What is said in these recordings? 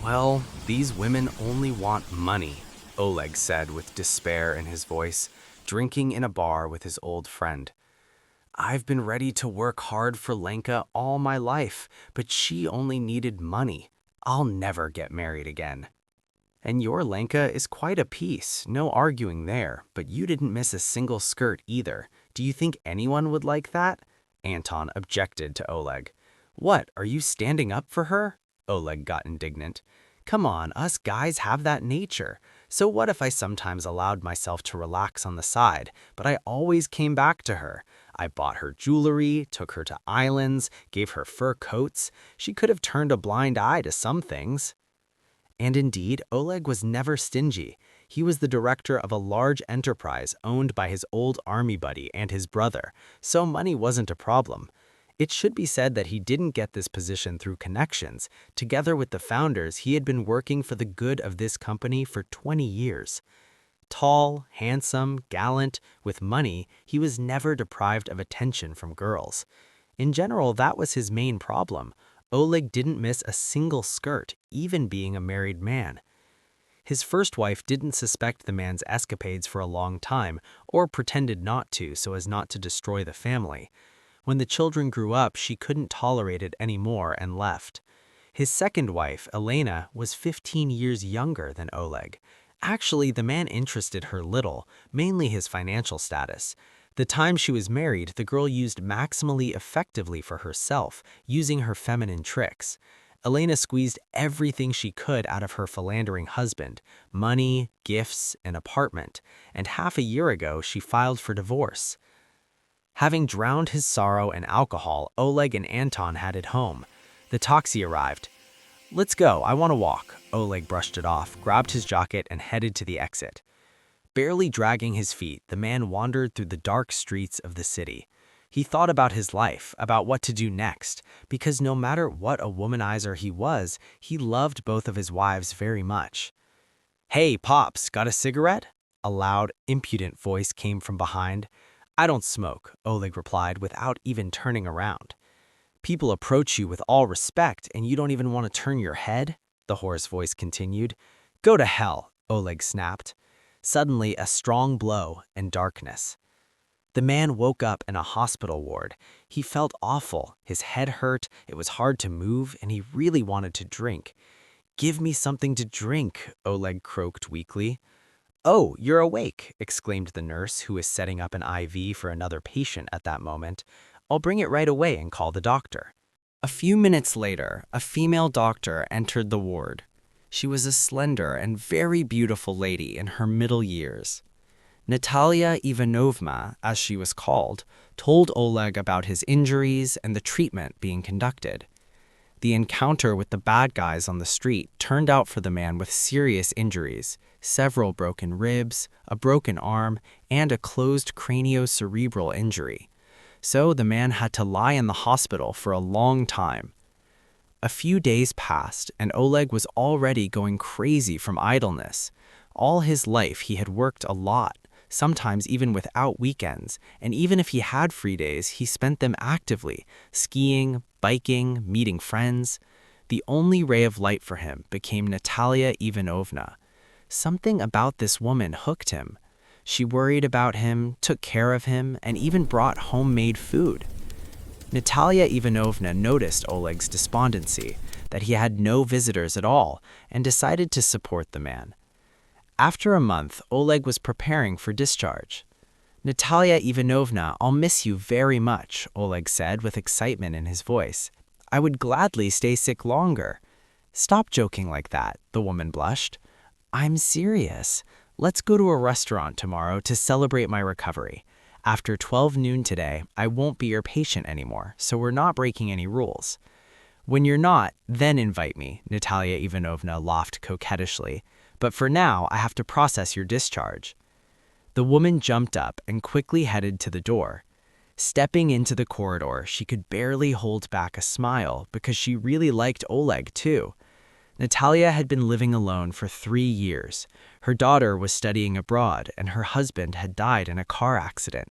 Well, these women only want money, Oleg said with despair in his voice, drinking in a bar with his old friend. I've been ready to work hard for Lenka all my life, but she only needed money. I'll never get married again. And your Lenka is quite a piece, no arguing there, but you didn't miss a single skirt either. Do you think anyone would like that? Anton objected to Oleg. What, are you standing up for her? Oleg got indignant. Come on, us guys have that nature. So what if I sometimes allowed myself to relax on the side, but I always came back to her? I bought her jewelry, took her to islands, gave her fur coats. She could have turned a blind eye to some things. And indeed, Oleg was never stingy. He was the director of a large enterprise owned by his old army buddy and his brother, so money wasn't a problem. It should be said that he didn't get this position through connections. Together with the founders, he had been working for the good of this company for 20 years. Tall, handsome, gallant, with money, he was never deprived of attention from girls. In general, that was his main problem. Oleg didn't miss a single skirt, even being a married man. His first wife didn't suspect the man's escapades for a long time, or pretended not to so as not to destroy the family. When the children grew up, she couldn't tolerate it anymore and left. His second wife, Elena, was 15 years younger than Oleg. Actually, the man interested her little, mainly his financial status. The time she was married, the girl used maximally effectively for herself, using her feminine tricks. Elena squeezed everything she could out of her philandering husband, money, gifts, an apartment, and half a year ago she filed for divorce. Having drowned his sorrow in alcohol, Oleg and Anton headed home. The taxi arrived. Let's go, I want to walk. Oleg brushed it off, grabbed his jacket, and headed to the exit. Barely dragging his feet, the man wandered through the dark streets of the city. He thought about his life, about what to do next, because no matter what a womanizer he was, he loved both of his wives very much. Hey, Pops, got a cigarette? A loud, impudent voice came from behind. I don't smoke, Oleg replied without even turning around. People approach you with all respect and you don't even want to turn your head? The hoarse voice continued. Go to hell, Oleg snapped. Suddenly, a strong blow and darkness. The man woke up in a hospital ward. He felt awful, his head hurt, it was hard to move, and he really wanted to drink. Give me something to drink, Oleg croaked weakly. Oh, you're awake, exclaimed the nurse who was setting up an IV for another patient at that moment. I'll bring it right away and call the doctor. A few minutes later, a female doctor entered the ward. She was a slender and very beautiful lady in her middle years. Natalia Ivanovna, as she was called, told Oleg about his injuries and the treatment being conducted. The encounter with the bad guys on the street turned out for the man with serious injuries, several broken ribs, a broken arm, and a closed craniocerebral injury. So the man had to lie in the hospital for a long time. A few days passed, and Oleg was already going crazy from idleness. All his life he had worked a lot, sometimes even without weekends, and even if he had free days, he spent them actively, skiing, biking, meeting friends. The only ray of light for him became Natalia Ivanovna. Something about this woman hooked him. She worried about him, took care of him, and even brought homemade food. Natalia Ivanovna noticed Oleg's despondency, that he had no visitors at all, and decided to support the man. After a month, Oleg was preparing for discharge. Natalia Ivanovna, I'll miss you very much, Oleg said with excitement in his voice. I would gladly stay sick longer. Stop joking like that, the woman blushed. I'm serious. Let's go to a restaurant tomorrow to celebrate my recovery. After 12 noon today, I won't be your patient anymore, so we're not breaking any rules. When you're not, then invite me, Natalia Ivanovna laughed coquettishly. But for now, I have to process your discharge. The woman jumped up and quickly headed to the door. Stepping into the corridor, she could barely hold back a smile because she really liked Oleg too. Natalia had been living alone for 3 years. Her daughter was studying abroad and her husband had died in a car accident.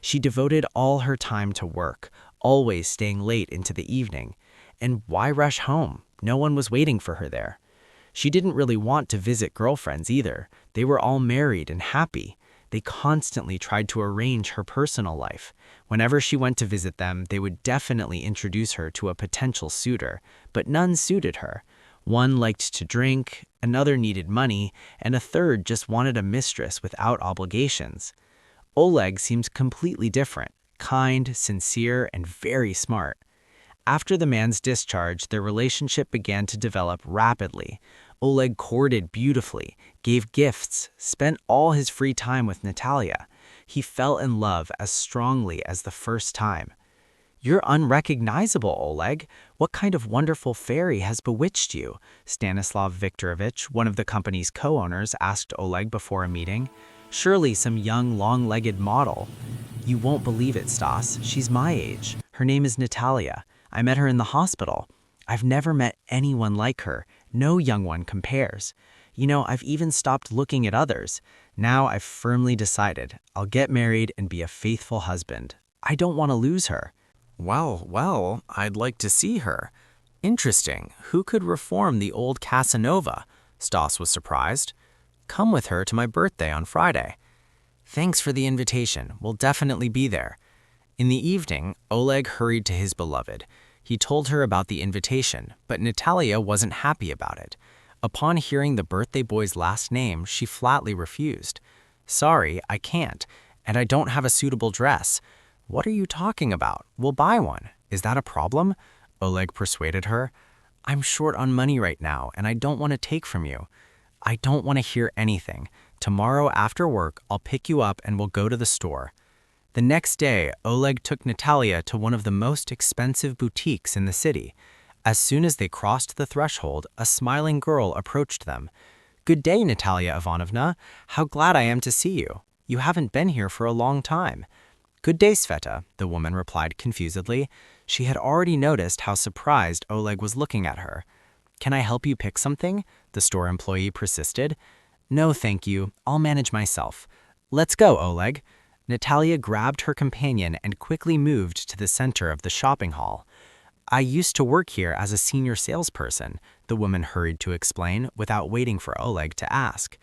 She devoted all her time to work, always staying late into the evening. And why rush home? No one was waiting for her there. She didn't really want to visit girlfriends either. They were all married and happy. They constantly tried to arrange her personal life. Whenever she went to visit them, they would definitely introduce her to a potential suitor, but none suited her. One liked to drink, another needed money, and a third just wanted a mistress without obligations. Oleg seems completely different, kind, sincere, and very smart. After the man's discharge, their relationship began to develop rapidly. Oleg courted beautifully, gave gifts, spent all his free time with Natalia. He fell in love as strongly as the first time. "You're unrecognizable, Oleg. What kind of wonderful fairy has bewitched you?" Stanislav Viktorovich, one of the company's co-owners, asked Oleg before a meeting. "Surely some young, long-legged model." "You won't believe it, Stas. She's my age. Her name is Natalia. I met her in the hospital. I've never met anyone like her. No young one compares. You know, I've even stopped looking at others. Now I've firmly decided I'll get married and be a faithful husband. I don't want to lose her." Well, I'd like to see her. Interesting. Who could reform the old Casanova? Stas was surprised. "Come with her to my birthday on Friday." "Thanks for the invitation. We'll definitely be there." In the evening, Oleg hurried to his beloved. He told her about the invitation, but Natalia wasn't happy about it. Upon hearing the birthday boy's last name, she flatly refused. "Sorry, I can't, and I don't have a suitable dress." "What are you talking about? We'll buy one. Is that a problem?" Oleg persuaded her. "I'm short on money right now, and I don't want to take from you." "I don't want to hear anything. Tomorrow after work, I'll pick you up and we'll go to the store." The next day, Oleg took Natalia to one of the most expensive boutiques in the city. As soon as they crossed the threshold, a smiling girl approached them. "Good day, Natalia Ivanovna. How glad I am to see you. You haven't been here for a long time." "Good day, Sveta," the woman replied confusedly. She had already noticed how surprised Oleg was looking at her. "Can I help you pick something?" the store employee persisted. "No, thank you. I'll manage myself." "Let's go, Oleg." Natalia grabbed her companion and quickly moved to the center of the shopping hall. "I used to work here as a senior salesperson," the woman hurried to explain without waiting for Oleg to ask.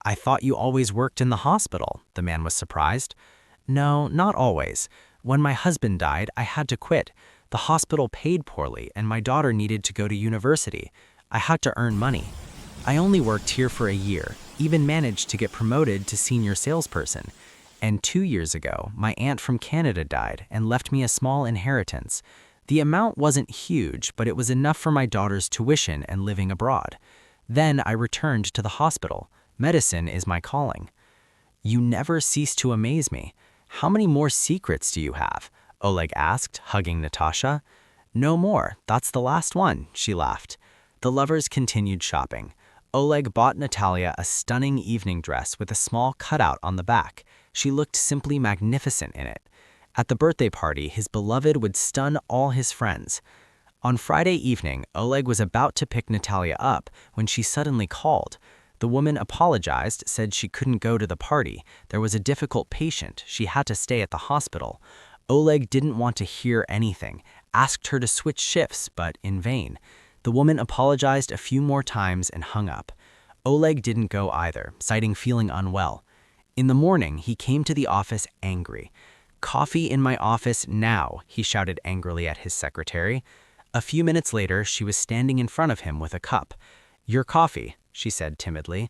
"I thought you always worked in the hospital," the man was surprised. "No, not always. When my husband died, I had to quit. The hospital paid poorly and my daughter needed to go to university. I had to earn money. I only worked here for a year, even managed to get promoted to senior salesperson. And 2 years ago, my aunt from Canada died and left me a small inheritance. The amount wasn't huge, but it was enough for my daughter's tuition and living abroad. Then I returned to the hospital. Medicine is my calling." "You never cease to amaze me. How many more secrets do you have?" Oleg asked, hugging Natasha. "No more. That's the last one," she laughed. The lovers continued shopping. Oleg bought Natalia a stunning evening dress with a small cutout on the back. She looked simply magnificent in it. At the birthday party, his beloved would stun all his friends. On Friday evening, Oleg was about to pick Natalia up when she suddenly called. The woman apologized, said she couldn't go to the party. There was a difficult patient. She had to stay at the hospital. Oleg didn't want to hear anything, asked her to switch shifts, but in vain. The woman apologized a few more times and hung up. Oleg didn't go either, citing feeling unwell. In the morning, he came to the office angry. "Coffee in my office now," he shouted angrily at his secretary. A few minutes later, she was standing in front of him with a cup. "Your coffee," she said timidly.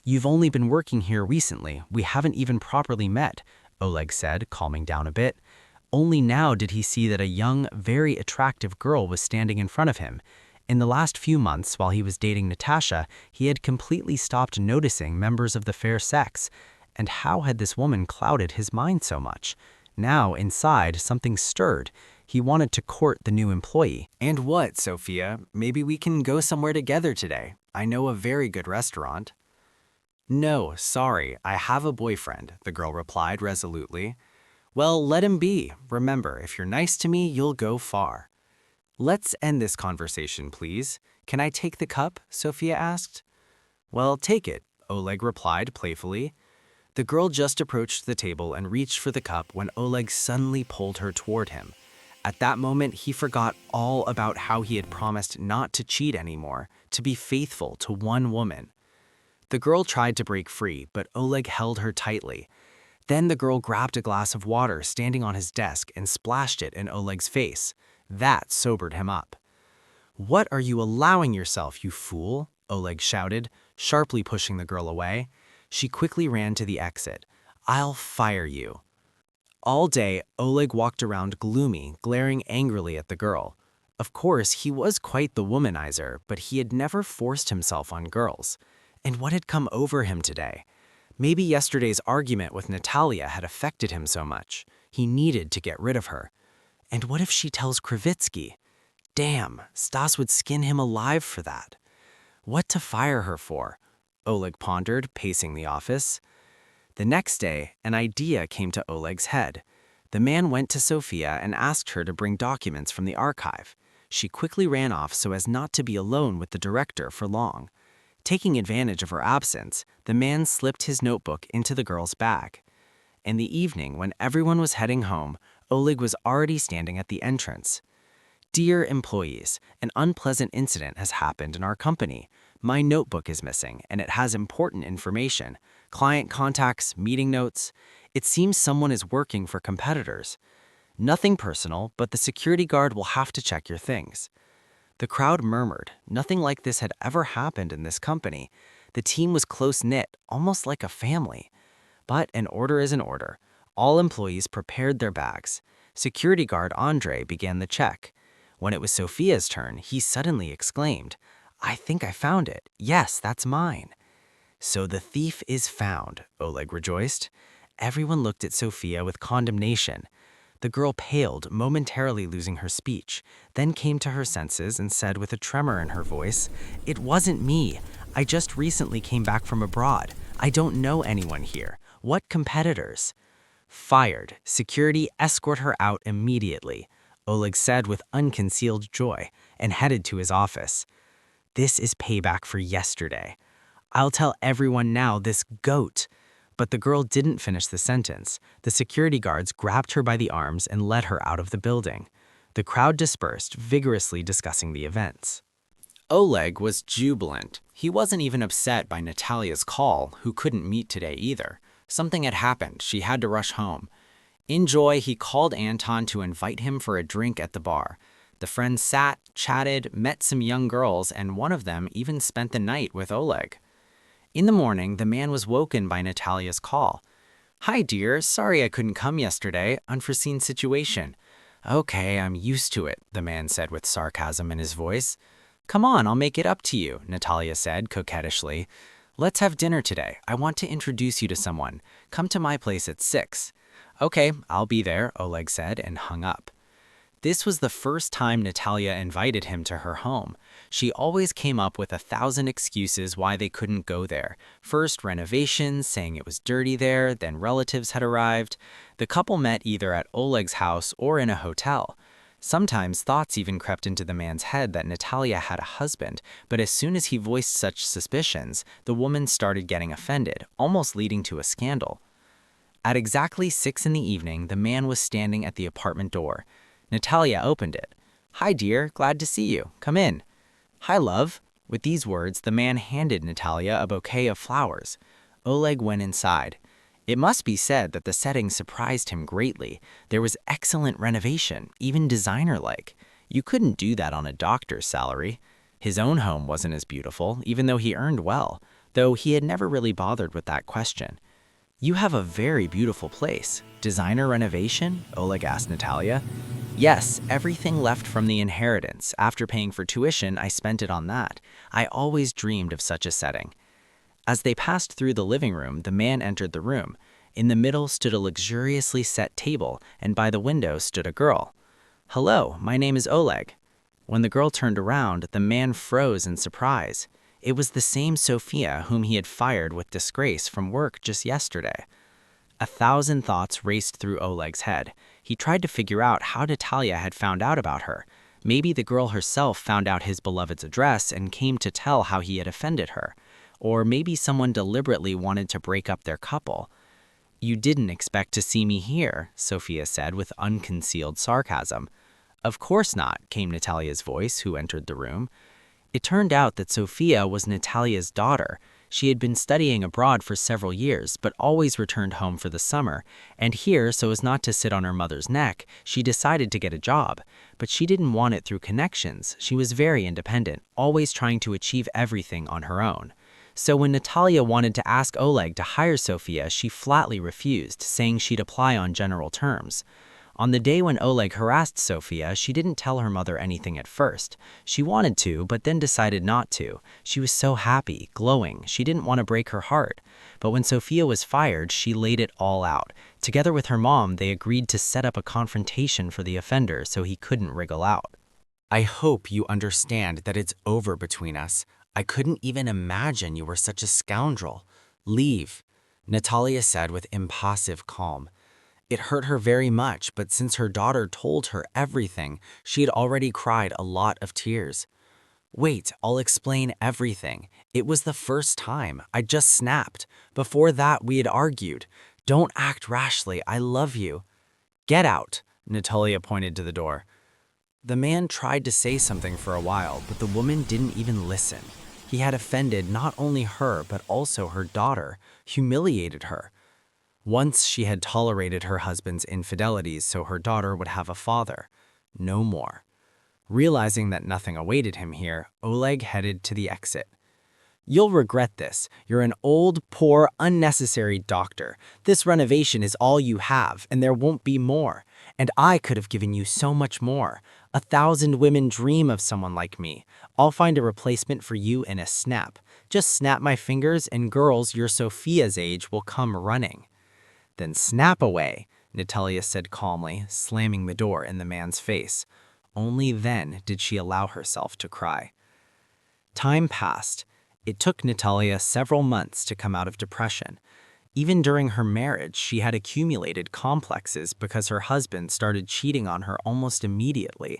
"You've only been working here recently. We haven't even properly met," Oleg said, calming down a bit. Only now did he see that a young, very attractive girl was standing in front of him. In the last few months, while he was dating Natasha, he had completely stopped noticing members of the fair sex. And how had this woman clouded his mind so much? Now, inside, something stirred. He wanted to court the new employee. "And what, Sophia? Maybe we can go somewhere together today. I know a very good restaurant." "No, sorry, I have a boyfriend," the girl replied resolutely. "Well, let him be. Remember, if you're nice to me, you'll go far." "Let's end this conversation, please. Can I take the cup?" Sophia asked. "Well, take it," Oleg replied playfully. The girl just approached the table and reached for the cup when Oleg suddenly pulled her toward him. At that moment, he forgot all about how he had promised not to cheat anymore, to be faithful to one woman. The girl tried to break free, but Oleg held her tightly. Then the girl grabbed a glass of water standing on his desk and splashed it in Oleg's face. That sobered him up. "What are you allowing yourself, you fool?" Oleg shouted, sharply pushing the girl away. She quickly ran to the exit. "I'll fire you." All day, Oleg walked around gloomy, glaring angrily at the girl. Of course, he was quite the womanizer, but he had never forced himself on girls. And what had come over him today? Maybe yesterday's argument with Natalia had affected him so much. He needed to get rid of her. And what if she tells Krivitsky? Damn, Stas would skin him alive for that. What to fire her for? Oleg pondered, pacing the office. The next day, an idea came to Oleg's head. The man went to Sophia and asked her to bring documents from the archive. She quickly ran off so as not to be alone with the director for long. Taking advantage of her absence, the man slipped his notebook into the girl's bag. In the evening, when everyone was heading home, Oleg was already standing at the entrance. "Dear employees, an unpleasant incident has happened in our company. My notebook is missing, and it has important information. Client contacts, meeting notes. It seems someone is working for competitors. Nothing personal, but the security guard will have to check your things." The crowd murmured. Nothing like this had ever happened in this company. The team was close-knit, almost like a family. But an order is an order. All employees prepared their bags. Security guard Andre began the check. When it was Sophia's turn, he suddenly exclaimed, "I think I found it. Yes, that's mine." "So the thief is found," Oleg rejoiced. Everyone looked at Sophia with condemnation. The girl paled, momentarily losing her speech, then came to her senses and said with a tremor in her voice, "It wasn't me. I just recently came back from abroad. I don't know anyone here. What competitors?" "Fired. Security, escort her out immediately," Oleg said with unconcealed joy, and headed to his office. "This is payback for yesterday. I'll tell everyone now, this goat." But the girl didn't finish the sentence. The security guards grabbed her by the arms and led her out of the building. The crowd dispersed, vigorously discussing the events. Oleg was jubilant. He wasn't even upset by Natalia's call, who couldn't meet today either. Something had happened. She had to rush home. In joy, he called Anton to invite him for a drink at the bar. The friends sat, chatted, met some young girls, and one of them even spent the night with Oleg. In the morning, the man was woken by Natalia's call. "Hi, dear. Sorry I couldn't come yesterday. Unforeseen situation." "Okay, I'm used to it," the man said with sarcasm in his voice. "Come on, I'll make it up to you," Natalia said coquettishly. "Let's have dinner today. I want to introduce you to someone. Come to my place at 6. "Okay, I'll be there," Oleg said and hung up. This was the first time Natalia invited him to her home. She always came up with 1,000 excuses why they couldn't go there. First, renovations, saying it was dirty there, then relatives had arrived. The couple met either at Oleg's house or in a hotel. Sometimes thoughts even crept into the man's head that Natalia had a husband, but as soon as he voiced such suspicions, the woman started getting offended, almost leading to a scandal. At exactly 6 in the evening, the man was standing at the apartment door. Natalia opened it. "Hi, dear. Glad to see you. Come in." "Hi, love." With these words, the man handed Natalia a bouquet of flowers. Oleg went inside. It must be said that the setting surprised him greatly. There was excellent renovation, even designer-like. You couldn't do that on a doctor's salary. His own home wasn't as beautiful, even though he earned well, though he had never really bothered with that question. "You have a very beautiful place. Designer renovation?" Oleg asked Natalia. "Yes, everything left from the inheritance. After paying for tuition, I spent it on that. I always dreamed of such a setting." As they passed through the living room, the man entered the room. In the middle stood a luxuriously set table, and by the window stood a girl. "Hello, my name is Oleg." When the girl turned around, the man froze in surprise. It was the same Sophia whom he had fired with disgrace from work just yesterday. 1,000 thoughts raced through Oleg's head. He tried to figure out how Natalia had found out about her. Maybe the girl herself found out his beloved's address and came to tell how he had offended her. Or maybe someone deliberately wanted to break up their couple. "You didn't expect to see me here," Sophia said with unconcealed sarcasm. Of course not, came Natalia's voice, who entered the room. It turned out that Sophia was Natalia's daughter. She had been studying abroad for several years, but always returned home for the summer, and here, so as not to sit on her mother's neck, she decided to get a job. But she didn't want it through connections. She was very independent, always trying to achieve everything on her own. So when Natalia wanted to ask Oleg to hire Sophia, she flatly refused, saying she'd apply on general terms. On the day when Oleg harassed Sophia, she didn't tell her mother anything at first. She wanted to, but then decided not to. She was so happy, glowing, she didn't want to break her heart. But when Sophia was fired, she laid it all out. Together with her mom, they agreed to set up a confrontation for the offender so he couldn't wriggle out. I hope you understand that it's over between us. I couldn't even imagine you were such a scoundrel. Leave, Natalia said with impassive calm. It hurt her very much, but since her daughter told her everything, she had already cried a lot of tears. Wait, I'll explain everything. It was the first time. I just snapped. Before that, we had argued. Don't act rashly. I love you. Get out, Natalia pointed to the door. The man tried to say something for a while, but the woman didn't even listen. He had offended not only her, but also her daughter, humiliated her. Once she had tolerated her husband's infidelities so her daughter would have a father. No more. Realizing that nothing awaited him here, Oleg headed to the exit. You'll regret this. You're an old, poor, unnecessary doctor. This renovation is all you have, and there won't be more. And I could have given you so much more. 1,000 women dream of someone like me. I'll find a replacement for you in a snap. Just snap my fingers and girls your Sophia's age will come running. Then snap away, Natalia said calmly, slamming the door in the man's face. Only then did she allow herself to cry. Time passed. It took Natalia several months to come out of depression. Even during her marriage, she had accumulated complexes because her husband started cheating on her almost immediately.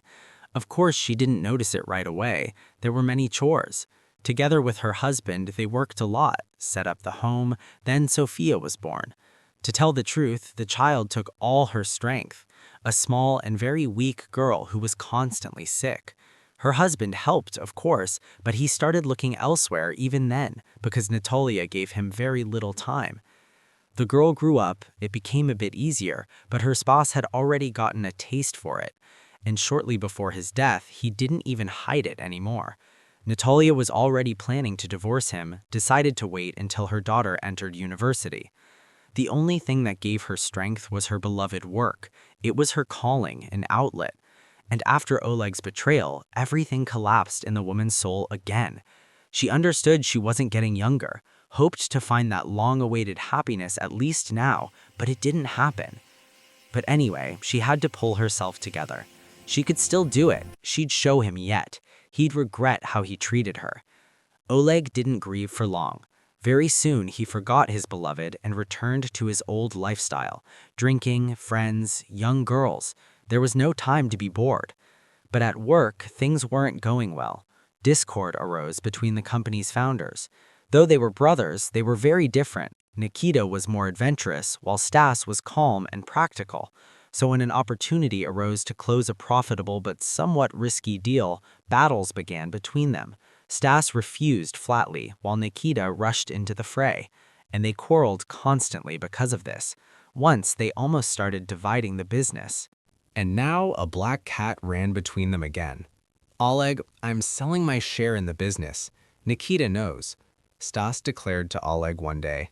Of course, she didn't notice it right away. There were many chores. Together with her husband, they worked a lot, set up the home, then Sophia was born. To tell the truth, the child took all her strength, a small and very weak girl who was constantly sick. Her husband helped, of course, but he started looking elsewhere even then because Natalia gave him very little time. The girl grew up, it became a bit easier, but her spouse had already gotten a taste for it, and shortly before his death, he didn't even hide it anymore. Natalia was already planning to divorce him, decided to wait until her daughter entered university. The only thing that gave her strength was her beloved work. It was her calling, an outlet. And after Oleg's betrayal, everything collapsed in the woman's soul again. She understood she wasn't getting younger, hoped to find that long-awaited happiness at least now, but it didn't happen. But anyway, she had to pull herself together. She could still do it. She'd show him yet. He'd regret how he treated her. Oleg didn't grieve for long. Very soon, he forgot his beloved and returned to his old lifestyle, drinking, friends, young girls. There was no time to be bored. But at work, things weren't going well. Discord arose between the company's founders. Though they were brothers, they were very different. Nikita was more adventurous, while Stas was calm and practical. So when an opportunity arose to close a profitable but somewhat risky deal, battles began between them. Stas refused flatly, while Nikita rushed into the fray, and they quarreled constantly because of this. Once, they almost started dividing the business. And now a black cat ran between them again. Oleg, I'm selling my share in the business. Nikita knows, Stas declared to Oleg one day.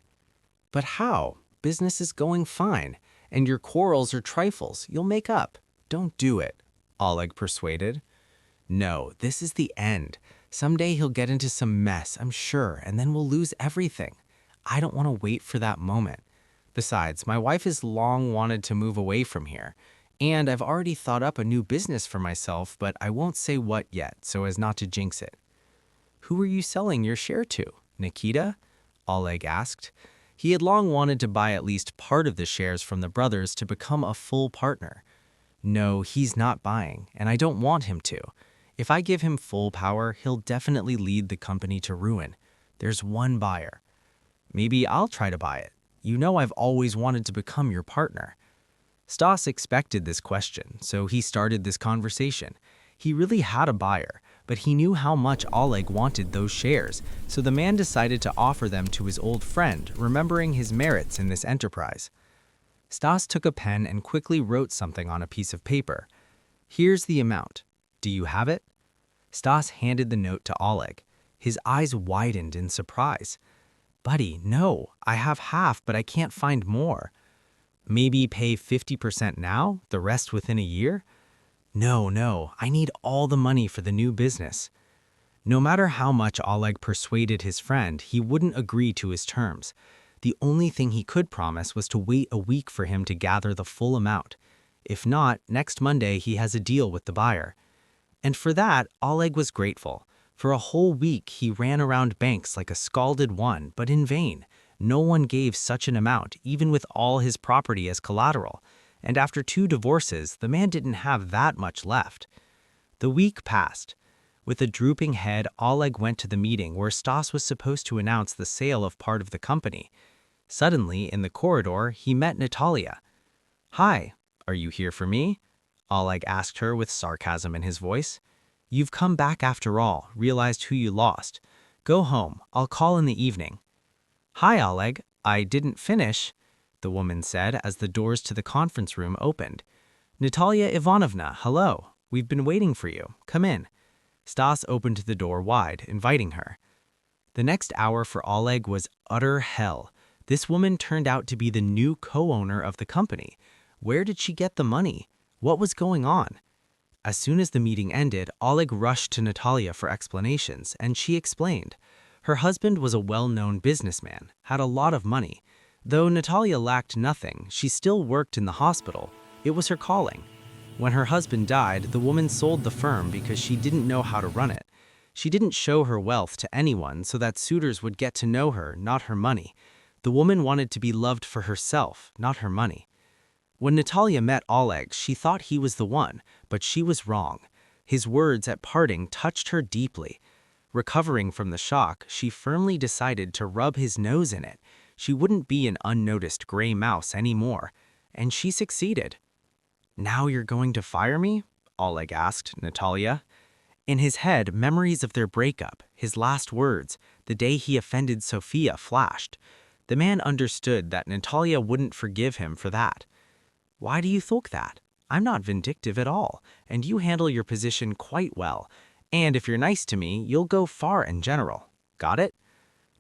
But how? Business is going fine, and your quarrels are trifles. You'll make up. Don't do it, Oleg persuaded. No, this is the end. Someday he'll get into some mess, I'm sure, and then we'll lose everything. I don't want to wait for that moment. Besides, my wife has long wanted to move away from here, and I've already thought up a new business for myself, but I won't say what yet, so as not to jinx it. Who are you selling your share to? Nikita? Oleg asked. He had long wanted to buy at least part of the shares from the brothers to become a full partner. No, he's not buying, and I don't want him to. If I give him full power, he'll definitely lead the company to ruin. There's one buyer. Maybe I'll try to buy it. You know I've always wanted to become your partner. Stas expected this question, so he started this conversation. He really had a buyer, but he knew how much Oleg wanted those shares, so the man decided to offer them to his old friend, remembering his merits in this enterprise. Stas took a pen and quickly wrote something on a piece of paper. "Here's the amount. Do you have it?" Stas handed the note to Oleg. His eyes widened in surprise. "Buddy, no, I have half, but I can't find more." "Maybe pay 50% now, the rest within a year?" No, I need all the money for the new business." No matter how much Oleg persuaded his friend, he wouldn't agree to his terms. The only thing he could promise was to wait a week for him to gather the full amount. If not, next Monday he has a deal with the buyer. And for that, Oleg was grateful. For a whole week, he ran around banks like a scalded one, but in vain. No one gave such an amount, even with all his property as collateral. And after 2 divorces, the man didn't have that much left. The week passed. With a drooping head, Oleg went to the meeting where Stas was supposed to announce the sale of part of the company. Suddenly, in the corridor, he met Natalia. "Hi, are you here for me?" Oleg asked her with sarcasm in his voice. "You've come back after all, realized who you lost. Go home, I'll call in the evening." "Hi, Oleg, I didn't finish," the woman said as the doors to the conference room opened. "Natalia Ivanovna, hello. We've been waiting for you. Come in." Stas opened the door wide, inviting her. The next hour for Oleg was utter hell. This woman turned out to be the new co-owner of the company. Where did she get the money? What was going on? As soon as the meeting ended, Oleg rushed to Natalia for explanations, and she explained. Her husband was a well-known businessman, had a lot of money. Though Natalia lacked nothing, she still worked in the hospital. It was her calling. When her husband died, the woman sold the firm because she didn't know how to run it. She didn't show her wealth to anyone so that suitors would get to know her, not her money. The woman wanted to be loved for herself, not her money. When Natalia met Oleg, she thought he was the one, but she was wrong. His words at parting touched her deeply. Recovering from the shock, she firmly decided to rub his nose in it. She wouldn't be an unnoticed gray mouse anymore. And she succeeded. "Now you're going to fire me?" Oleg asked Natalia. In his head, memories of their breakup, his last words, the day he offended Sophia flashed. The man understood that Natalia wouldn't forgive him for that. "Why do you think that? I'm not vindictive at all, and you handle your position quite well. And if you're nice to me, you'll go far in general. Got it?"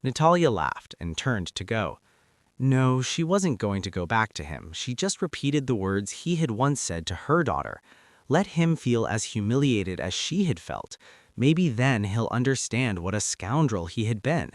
Natalia laughed and turned to go. No, she wasn't going to go back to him. She just repeated the words he had once said to her daughter. Let him feel as humiliated as she had felt. Maybe then he'll understand what a scoundrel he had been.